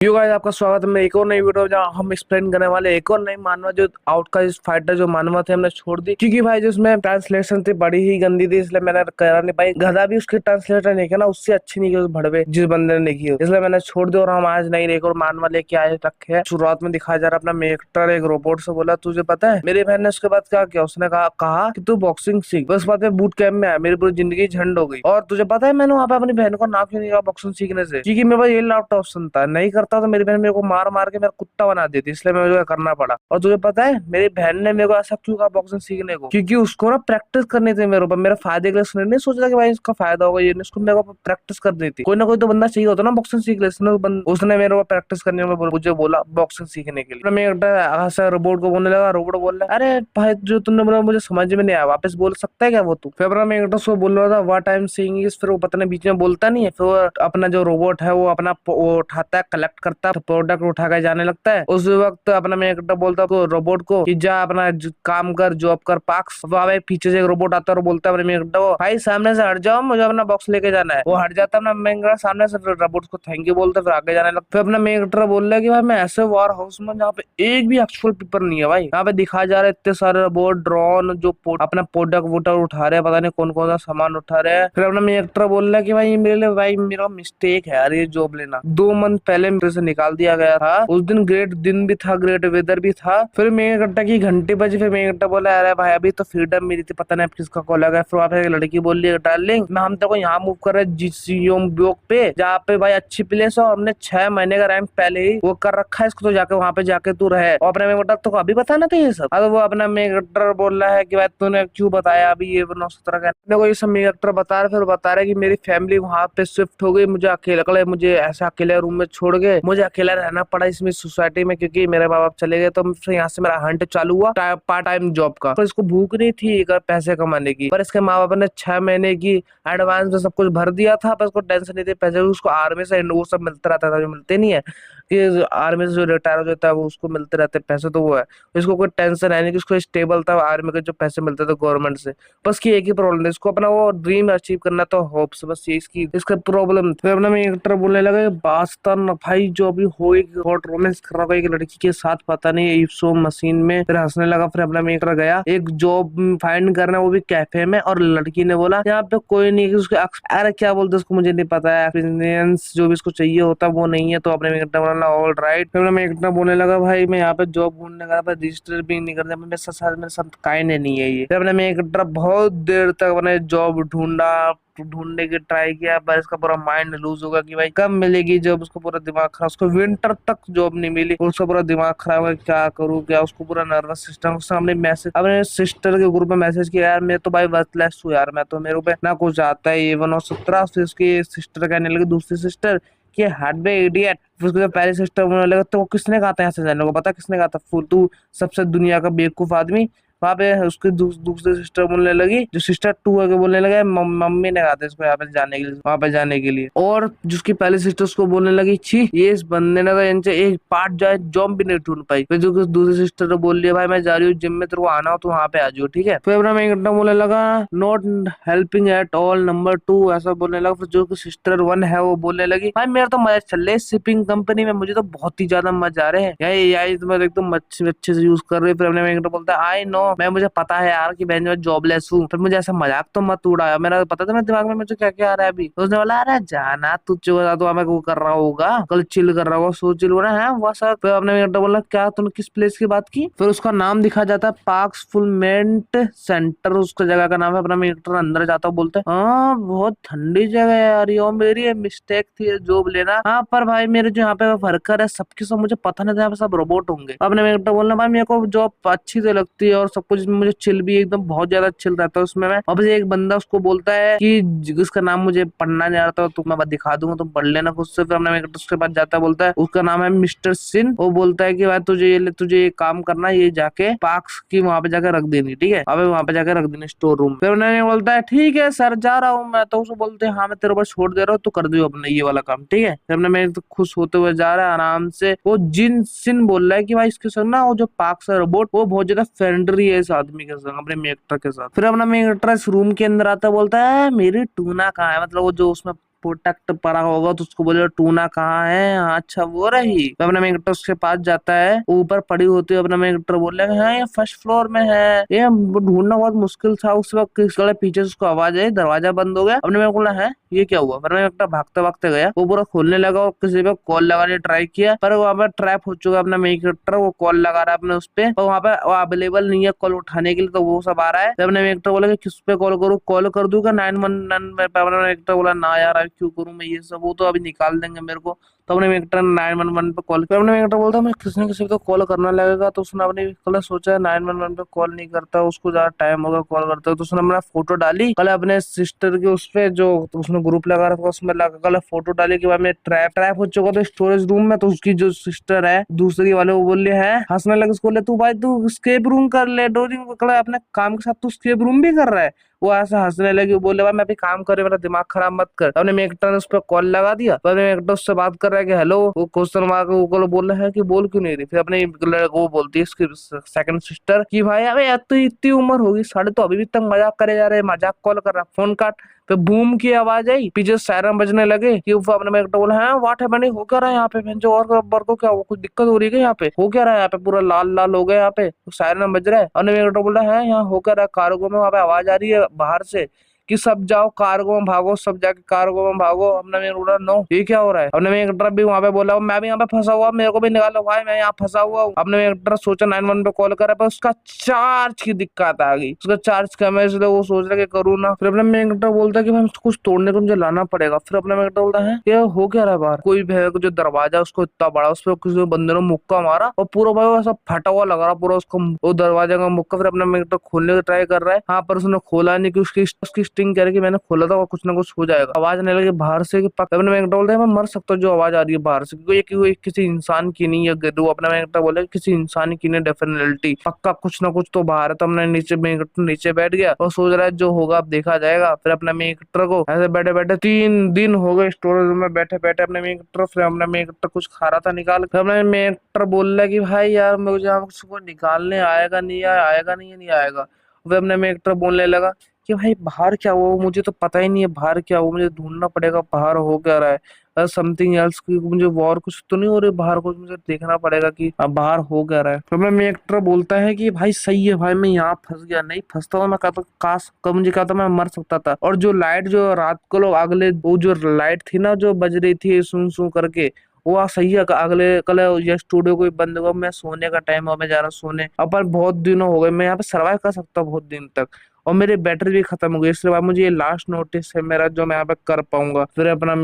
Yo guys, आपका स्वागत है मेरे एक और नई वीडियो जहाँ हम एक्सप्लेन करने वाले एक और नई मानवा जो आउट का इस फाइटर जो मानवा थे हमने छोड़ दी क्योंकि भाई जो उसमें ट्रांसलेशन थी बड़ी ही गंदी थी, इसलिए मैंने करा नहीं पाई। गधा भी उसकी ट्रांसलेटर नहीं किया ना, उससे अच्छी नहीं की उस भड़वे जिस बंदे ने लिखी हो, इसलिए मैंने छोड़ दिया। और हम आज नई एक और मानवा लेके आए रखे हैं। शुरुआत में दिखाया जा रहा अपना मेक्टर एक रोबोट से बोला, तुझे पता है मेरी बहन ने उसके बाद क्या किया? उसने कहा कि तू बॉक्सिंग सीख। बस बाद में बूट कैंप में आया, मेरी पूरी जिंदगी झंड हो गई। और तुझे पता है मैंने वहां पे अपनी बहन को ना क्यों नहीं कहा बॉक्सिंग सीखने से? क्योंकि मेरे पास ये लैपटॉप ऑप्शन था, नहीं करता तो मेरी बहन मेरे को मार मार के मेरा कुत्ता बना देती, इसलिए मुझे करना पड़ा। और तुझे पता है मेरी बहन ने मेरे को ऐसा क्यों कहा बॉक्सिंग सीखने को? क्योंकि उसको ना प्रैक्टिस करनी थी मेरे ऊपर, मेरे फायदे के लिए। उसने नहीं सोचा कि भाई इसका फायदा होगा, ये उसको मेरे को प्रैक्टिस करनी थी। कोई ना कोई तो बंदा चाहिए होता ना बॉक्सिंग सीख ले। उसने मेरे को प्रैक्टिस करने में मुझे बोला बॉक्सिंग सीखने के लिए। मैं एक रोबोट को बोलने लगा, रोबोट बोल रहा अरे भाई जो तुमने बोला मुझे समझ में नहीं आया, वापस बोल सकता है क्या वो तू? फिर मैं एक उसको बोल रहा था what I am saying is, फिर वो पता नहीं बीच में बोलता नहीं है। फिर वो अपना जो रोबोट है वो अपना वो उठाता है, कलेक्ट करता है, प्रोडक्ट उठा कर जाने लगता है। उस वक्त अपना मैं एक बोलता हूँ रोबोट को कि जा अपना काम कर, जॉब कर, पाक्स। वहां पीछे से एक रोबोट आता है और बोलता है भाई सामने से हट जाओ, मुझे अपना बॉक्स लेके जाना है। वो हट जाता है अपना मैं सामने से, फिर रोबोट को थैंक यू बोलता है, फिर आगे जाने लगता। फिर अपना मेगटर बोल रहा है कि भाई मैं ऐसे वॉर हाउस में जहाँ पे एक भी एक्चुअल पेपर नहीं है भाई, यहाँ पे दिखाया जा रहा है इतने सारे रोबोट ड्रोन जो अपना प्रोडक्ट वोडक्ट उठा रहे हैं, पता नहीं कौन कौन सा सामान उठा रहे हैं। फिर अपना मेगटर बोल रहा है कि भाई मेरे लिए भाई मेरा मिस्टेक है यार, ये जॉब लेना 2 मंथ पहले मेरे से निकाल दिया गया था। उस दिन ग्रेट दिन भी था, ग्रेट वेदर भी था। फिर मेगट्टा की घंटी बजी, फिर मेगट्टा बोला अरे भाई अभी तो फ्रीडम मिली थी, पता नहीं अब किसका कॉल आ गया। फिर वहाँ पे एक लड़की बोल रही है डार्लिंग मैं हम तो यहाँ मूव कर रहे हैं जिसियोम ब्लॉक पे, जहाँ पे भाई अच्छी प्लेस हो, हमने 6 महीने का रैंक पहले ही वो कर रखा है इसको, तो जाके वहाँ पे जाके तू रहे। और अपने मेगट्टा तो अभी बताना था ये सब। अब वो अपना मेगट्टा बोल रहा है कि भाई तूने क्यों बताया अभी ये 917 का? मेरे को ये सब मेगट्टा बता रहा, फिर बता रहा है कि मेरी फैमिली वहाँ पे शिफ्ट हो गई, मुझे अकेले मुझे ऐसा अकेले रूम में छोड़ गए, मुझे अकेला रहना पड़ा इसमें सोसाइटी में, क्योंकि मेरे माँ बाप चले गए। तो फिर यहाँ से मेरा हंट चालू हुआ पार्ट टाइम जॉब का। तो इसको भूख नहीं थी पैसे कमाने की, पर इसके माँ बाप ने 6 महीने की एडवांस में सब कुछ भर दिया था, पर उसको टेंशन नहीं थी पैसे। उसको आर्मी से वो सब मिलता रहता था जो मिलते नहीं है, कि आर्मी से जो रिटायर हो जाता है वो उसको मिलते रहते पैसे, तो वो है। इसको कोई टेंशन है नहीं कि उसको स्टेबल था आर्मी के जो पैसे मिलते थे गवर्नमेंट से। बस की एक ही प्रॉब्लम है, इसको अपना वो ड्रीम अचीव करना, तो होप्स, बस ये इसकी इसका प्रॉब्लम। फिर अपना मैं एक बोलने लगा बास्ता भाई जो अभी हो हॉट रोमांस कर रहा होगा एक लड़की के साथ, पता नहीं इफ्सो मशीन में। फिर हंसने लगा। फिर अपना मैं गया एक जॉब फाइंड करना, वो भी कैफे में। और लड़की ने बोला यहाँ पे कोई नहीं, उसके अरे क्या बोलते उसको मुझे नहीं पता है, एक्सपीरियंस जो भी इसको चाहिए होता वो नहीं है। तो अपने में बोला ऑल राइट। फिर मैं बोलने लगा भाई मैं यहाँ पे जॉब ढूंढने का, रजिस्टर भी नहीं करते मेरे साथ काइंड नहीं है ये। फिर अपने में बहुत देर तक मैंने जॉब ढूंढने की ट्राई किया, पर इसका पूरा माइंड लूज होगा कि भाई कब मिलेगी जॉब। उसको पूरा दिमाग खराब, उसको विंटर तक जॉब नहीं मिली, उसका पूरा दिमाग खराब है, क्या करूँ क्या। उसको पूरा नर्वस सिस्टम। उसने अपने सिस्टर के ग्रुप में मैसेज किया यार मैं तो भाई वर्कलेस हूँ यार, मैं तो मेरे पे ना कुछ आता है, ये 917। फिर उसकी सिस्टर कहने लगी, दूसरी सिस्टर कि हट बे इडियट। फिर उसको जब पहले सिस्टर बोलने लगा तो किसने कहा था यहाँ से जाने को, पता किसने कहा था? फुल तू सबसे दुनिया का बेवकूफ आदमी। वहां पे उसकी दूसरी सिस्टर बोलने लगी, जो सिस्टर 2 है बोलने लगे मम्मी ने कहा था इसको यहाँ पे जाने के लिए, वहां पे जाने के लिए। और जिसकी पहली सिस्टर उसको बोलने लगी छी ये इस बंदे ने तो इनसे एक पार्ट जाए जॉब भी नहीं ढूंढ पाई। फिर जो दूसरी सिस्टर ने बोल लिया भाई मैं जा रही हूँ जिम में, तेरे को आना हो तो वहां पे आ जाओ, ठीक है। फिर अपना मैं एक घंटा बोलने लगा not helping at all number 2 ऐसा बोलने लगा। फिर जो सिस्टर 1 है वो बोलने लगी भाई मेरा तो मजा चल रहा है शिपिंग कंपनी में, मुझे तो बहुत ही ज्यादा मजा आ रहे हैं, यही तुम्हें एकदम अच्छे से यूज कर रहे। फिर अपने एक बोलता है आई नो, मैं मुझे पता है यार कि मैं जॉबलेस हूँ, पर मुझे ऐसा मजाक तो मत उड़ाया, मेरा पता था मेरे दिमाग में मुझे क्या क्या आ रहा है अभी। तो उसने बोला अरे जाना तू तो हमें वो कर रहा होगा, कल चिल कर रहा होगा, सो चिल हो रहा है वह सब। फिर अपने बोला क्या तुमने किस प्लेस की बात की? फिर उसका नाम दिखा जाता है पार्क्स फुलमेंट सेंटर, उसका जगह का नाम है। अपना मीटर अंदर जाता है, बोलते हैं हाँ बहुत ठंडी जगह है यार, यो मेरी मिस्टेक थी जॉब लेना। हाँ पर भाई मेरे जो यहाँ पे वर्कर है सबके सब मुझे पता नहीं था यहाँ पे सब रोबोट होंगे। अपने मीटर बोलना भाई मेरे को जॉब अच्छी तो लगती है और सब कुछ मुझे चिल भी एकदम बहुत ज्यादा चिल रहता है उसमें। मैं वापस एक बंदा उसको बोलता है कि उसका नाम मुझे पढ़ना नहीं आता, तो मैं दिखा दूंगा तुम पढ़ लेना खुद से। फिर हमने उसके पास जाता है, बोलता है उसका नाम है मिस्टर सिन। वो बोलता है कि भाई तुझे ये काम करना, ये जाके पार्क्स की वहां पे जाकर रख देनी, ठीक है, अब वहां पे जाकर रख देनी स्टोर रूम। फिर उन्होंने बोलता है ठीक है सर जा रहा हूँ मैं। तो उसको बोलते हैं हाँ मैं तेरे ऊपर छोड़ दे रहा हूँ, तो कर दियो अपना ये वाला काम, ठीक है। फिर हमने तो खुश होते हुए जा रहा है आराम से। वो जिन सिन बोल रहा है कि भाई इसके संग ना वो जो पार्क्स है रोबोट वो बहुत ज्यादा फ्रेंडली है इस आदमी के संग, अपने एक्टर के साथ। फिर अपना एक्टर इस रूम के अंदर आता है, बोलता है मेरी टूना कहाँ है, मतलब वो जो उसमें प्रोटेक्ट पड़ा होगा तो उसको बोले टूना कहाँ है, हाँ, अच्छा वो रही। तो अपना मेगटर उसके पास जाता है, ऊपर पड़ी होती है, अपना मेगटर बोले हाँ ये फर्स्ट फ्लोर में है। ये ढूंढना बहुत मुश्किल था उस वक्त, किस पीछे से उसको आवाज आई, दरवाजा बंद हो गया। अपने मेरे को बोला है ये क्या हुआ, पर मैं मेगटर भागते भागते गया, वो पूरा खोलने लगा और किसी पे कॉल लगाने ट्राई किया, पर वहां पर ट्रैप हो चुका अपना मेगटर। वो कॉल लगा रहा है अपने उस पे, और वहां पे अवेलेबल नहीं है कॉल उठाने के लिए, तो वो सब आ रहा है। तो अपने मेगटर बोला कि किस पे कॉल करूँ, कॉल कर दूंगा 911 पे। अपना मेगटर बोला ना यार अभी क्यों करूँ मैं ये सब, वो तो अभी निकाल देंगे मेरे को। तो अपने मेगटर 911 पे कॉल किया। अपने मेगटर बोलता मैं किसी न किसी को कॉल करना लगेगा, तो उसने अपनी कल सोचा 911 पे कॉल नहीं करता, उसको ज्यादा टाइम होगा कॉल करता, तो उसने अपना फोटो डाली कल अपने सिस्टर के उस पे, जो उसने ग्रुप लगा रखा उसमें लगा, कल फोटो डाली कि भाई मैं ट्रैप ट्रैप हो चुका था स्टोरेज रूम में। तो उसकी जो सिस्टर है दूसरी वाले, वो बोल रहे हैं, हंसने लगे उसको, बोले तू भाई तू स्केप रूम कर ले, डोजिंग अपने काम के साथ तू स्केप रूम भी कर रहा है। वो ऐसा हंसने लगी, बोले भाई मैं अभी काम कर रही हूँ, मेरा दिमाग खराब मत कर। हमने मेगटर ने उस पर कॉल लगा दिया, पर मेगटर उससे बात कर रहा है कि हेलो, वो क्वेश्चन मार्क वो बोल रहा है कि बोल क्यों नहीं रही। फिर अपने वो बोलती है इसकी सेकंड सिस्टर कि भाई अबे यार तो इतनी उम्र होगी साढ़े, तो अभी भी तक मजाक करे जा रहे, मजाक कॉल कर रहा, फोन काट। फिर बूम की आवाज आई, पीछे सायरन बजने लगे कि वो अपने मेगटर बोला है व्हाट हैपेनिंग, हो क्या रहा है यहाँ पे जो, और अकबर को क्या हुआ, कुछ दिक्कत हो रही है यहाँ पे, हो क्या रहा है यहाँ पे, पूरा लाल लाल हो गया यहाँ पे, तो सायरन बज रहा है। और मेगटर बोला है यहाँ हो क्या रहा है, कार्गो में वहां पे आवाज आ रही है बाहर से कि सब जाओ कार्गो में भागो, सब जाके कार्गो में भागो। हमने मेरे बोला नो ये क्या हो रहा है। हमने मेरे ट्रक भी वहां पे बोला मैं भी यहाँ पे फंसा हुआ, मेरे को भी निकालो भाई मैं यहाँ फंसा हुआ हूँ। हमने मेरे ट्रक सोचा 911 पे कॉल करा, पर उसका चार्ज की दिक्कत आ गई, उसका चार्ज कम है, इसलिए वो सोच रहा करूँ ना। फिर अपने मेरे बोलता है कि कुछ तोड़ने को मुझे लाना पड़ेगा। फिर अपना मेरे बोलता है कि हो क्या रहा है बाहर, कोई जो दरवाजा उसको इतना बड़ा, उस पर किसी बंदे ने मुक्का मारा और पूरा भाई ऐसा फटा हुआ लग रहा पूरा उसको, वो दरवाजा का मुक्का। फिर अपना मेरे खोलने का ट्राई कर रहा है, हाँ पर उसने खोला नहीं, कि उसकी स्टिंग कह रही कि मैंने खोला था और कुछ ना कुछ हो जाएगा। आवाज आने लगी बाहर से कि अपने मेगटा बोलता है मैं मर सकता हूँ जो आवाज आ रही है बाहर से, क्योंकि ये किसी इंसान की नहीं है। वो अपना मेगटा बोला किसी इंसान की नहीं, डेफिनेटली पक्का कुछ ना कुछ तो बाहर है। तो हमने नीचे बैठ गया और सोच रहा है जो होगा अब देखा जाएगा। फिर अपने मेगटर को ऐसे बैठे बैठे 3 दिन हो गए स्टोरेज रूम में बैठे बैठे अपने मेगटर। फिर अपने मेगटर कुछ खा रहा था निकाल, फिर अपने मेगटर बोल रहा है कि भाई यार मुझे उसको निकालने आएगा नहीं, आएगा नहीं, नहीं आएगा। फिर अपने मेगटर बोलने लगा कि भाई बाहर क्या हुआ, मुझे तो पता ही नहीं है बाहर क्या हुआ, मुझे ढूंढना पड़ेगा बाहर हो क्या रहा है, समथिंग एल्स की मुझे वॉर कुछ तो नहीं हो रही बाहर, कुछ मुझे देखना पड़ेगा कि बाहर हो क्या रहा है। तो मैं एक्टर बोलता है कि भाई सही है भाई, मैं यहाँ फंस गया, नहीं फंसता हूँ मैं, कहता काश कब मुझे कहता मैं मर सकता था। और जो लाइट जो रात को लोग अगले वो जो लाइट थी ना जो बज रही थी सुन सुन करके, वो सही है। अगले कल ये स्टूडियो कोई बंद होगा, मैं सोने का टाइम हो, मैं जा रहा सोने, अपन बहुत दिनों हो गए, मैं यहाँ पे सर्वाइव कर सकता हूँ बहुत दिन तक, और मेरी बैटरी भी खत्म हो गई, इसलिए बाद मुझे ये लास्ट नोटिस है मेरा जो मैं यहाँ पे कर पाऊंगा। फिर अपना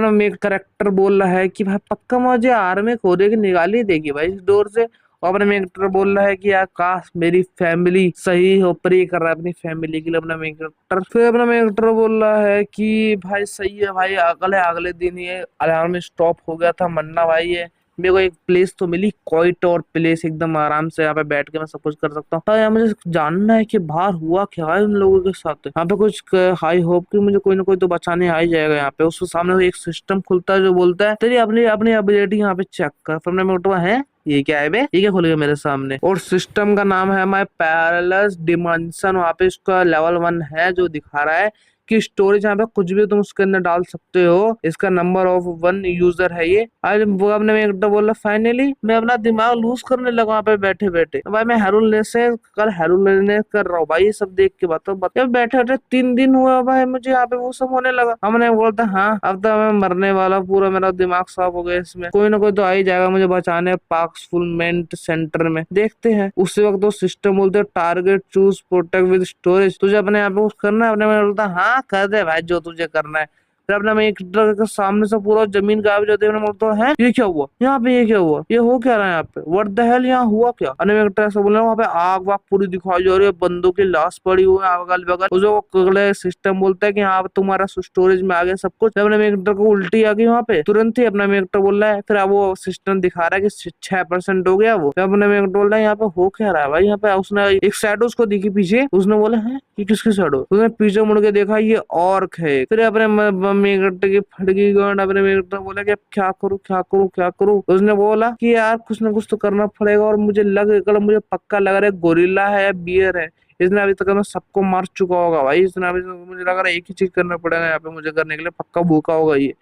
मेक करेक्टर बोल रहा है कि भाई पक्का मुझे आर्मी खोदे की निकाल ही देगी भाई इस डोर से। और अपना मेक बोल रहा है कि यार काश मेरी फैमिली सही हो, प्रे कर रहा है अपनी फैमिली के लिए अपना मेक करेक्टर। फिर अपना मेक करेक्टर बोल रहा है कि भाई सही है भाई, अगले दिन ये अलार्म स्टॉप हो गया था, मन्ना भाई ये मेरे को एक प्लेस तो मिली, क्वाइट और प्लेस एकदम आराम से यहाँ पे बैठ के मैं सब कुछ कर सकता हूँ। यहाँ मुझे जानना है कि बाहर हुआ क्या है उन लोगों के साथ, यहाँ पे कुछ हाई होप कि मुझे कोई ना कोई तो बचाने आ ही जाएगा। यहाँ पे उसके सामने एक सिस्टम खुलता है जो बोलता है तेरी अपनी अपनी एबिलिटी यहाँ पे चेक कर। फिर मैंने उठवा है ये क्या है बे, ये क्या खुल गया मेरे सामने, और सिस्टम का नाम है माई पैरेलल डिमेंशन। वहाँ पे इसका लेवल 1 है जो दिखा रहा है कि स्टोरेज यहाँ पे कुछ भी तुम उसके अंदर डाल सकते हो, इसका नंबर ऑफ 1 यूजर है ये। आज वो अपने में एक बोला फाइनली मैं अपना दिमाग लूज करने लगा वहाँ पे बैठे बैठे। भाई मैं हेरुल से कल हेरुल कर रहा हूँ भाई, ये सब देख के बताओ बैठे बैठे 3 दिन हुआ भाई मुझे यहाँ पे वो सब होने लगा। हमने बोलता हाँ अब तो मैं मरने वाला, पूरा मेरा दिमाग साफ हो गया, इसमें कोई ना कोई तो आ ही जाएगा मुझे बचाने पार्क्सफुलमेंट सेंटर में, देखते हैं। उसी वक्त तो सिस्टम बोलते target choose protect with storage, तुझे अपने यहाँ पे कुछ करना है। अपने में बोलता हाँ कर दे भाई जो तुझे करना है। फिर अपने में एक ट्रक के सामने से पूरा जमीन गायब हो जाती है। बोलता है ये क्या हुआ यहाँ पे, ये क्या हुआ, ये हो क्या रहा है यहाँ पे, व्हाट द हेल यहाँ हुआ क्या। अने एक ट्रक से बोल रहा है वहाँ पे आग वाग पूरी दिखाई जा रही है, बंदों की लाश पड़ी हुई है अगल बगल। उसे सिस्टम बोलता है कि हाँ तुम्हारा स्टोरेज में आ गया सब कुछ। अपने में एक ट्रक को उल्टी आ गई वहाँ पे, तुरंत ही अपना में एक बोल रहा है। फिर अब वो सिस्टम दिखा रहा है कि 6% हो गया वो। अपने में बोल रहा है यहाँ पे हो क्या रहा है भाई, यहाँ पे उसने एक शैडो उसको दिखी पीछे, उसने बोला है ये किसकी शैडो, उसने पीछे मुड़ के देखा ये ऑर्क है। फिर अपने मेगट की फटकी गांड अपने मेगट बोला कि अब क्या करूं क्या करूं क्या करूं। उसने बोला कि यार कुछ ना कुछ तो करना पड़ेगा, और मुझे मुझे पक्का लग रहा है गोरिल्ला है या बियर है, इसने अभी तक मैं सबको मार चुका होगा भाई। इसने अभी मुझे लग रहा है एक ही चीज करना पड़ेगा यहाँ पे मुझे करने के लिए, पक्का भूखा होगा ये।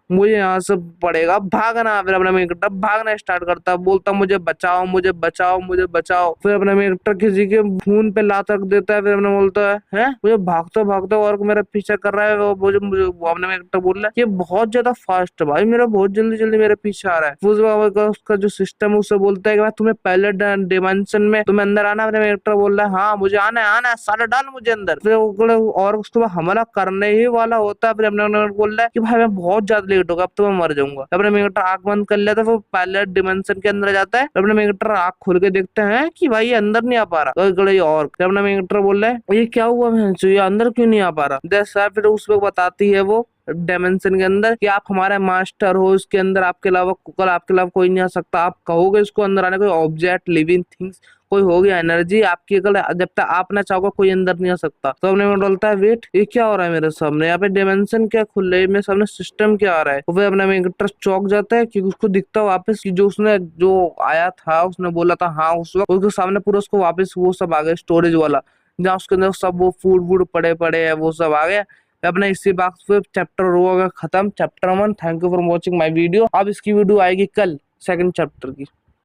मुझे यहाँ से पड़ेगा भागना। फिर अपना मेन कैरेक्टर भागना स्टार्ट करता, बोलता मुझे बचाओ मुझे बचाओ मुझे बचाओ। फिर अपना मेन कैरेक्टर किसी के खून पे लात रख देता है। फिर अपना बोलता है मुझे भागते भागते और मेरा पीछा कर रहा है। वो मुझे मुझे वो अपना मेन कैरेक्टर बोल रहा है ये बहुत ज्यादा फास्ट है भाई, मेरा बहुत जल्दी जल्दी मेरे पीछे आ रहा है। उसका जो सिस्टम है उससे बोलता है कि तुम्हें पहले डिमेंशन में तुम्हें अंदर आना। अपने मेन कैरेक्टर बोल रहा है हाँ मुझे आना है सारा डाल मुझे अंदर। फिर और उसके बाद हमला करने ही वाला होता है। फिर अपने बोल रहा है कि भाई मैं बहुत ज्यादा लेट होगा, अब तो मैं मर जाऊंगा। अपने मेन कैरेक्टर आंख बंद कर लेता है, वो पहले डिमेंशन के अंदर जाता है। अपने मेन कैरेक्टर आंख खोल के देखते हैं कि भाई ये अंदर नहीं आ पा रहा। और अपना मेन कैरेक्टर बोल रहा है ये क्या हुआ भैंसो, ये अंदर क्यों नहीं आ पा रहा। जैसा फिर उस वक्त बताती है वो डायमेंशन के अंदर कि आप हमारे मास्टर हो, इसके अंदर आपके अलावा कल आपके अलावा कोई नहीं आ सकता। आप कहोगे इसको अंदर आने, कोई ऑब्जेक्ट लिविंग थिंग्स कोई हो गया एनर्जी आपकी, अगर जब तक आप ना चाहोगे कोई अंदर नहीं आ सकता। तो अपने में बोलता है वेट ये क्या हो रहा है मेरे सामने, यहाँ पे डायमेंशन क्या खुल रही है, मेरे सामने सिस्टम क्या आ रहा है। तो फिर अपने में इंटरेस्ट चौक जाता है कि उसको दिखता है वापस कि जो उसने जो आया था उसने बोला था हाँ उस वक्त, उसके सामने पूरा उसको वापस वो सब आ गया स्टोरेज वाला, जहाँ उसके अंदर सब वो फूड वूड पड़े पड़े है वो सब आ गया। अपने इसी बात पे चैप्टर होगा खत्म, chapter 1। Thank you for watching my video. अब इसकी वीडियो आएगी कल सेकंड चैप्टर की।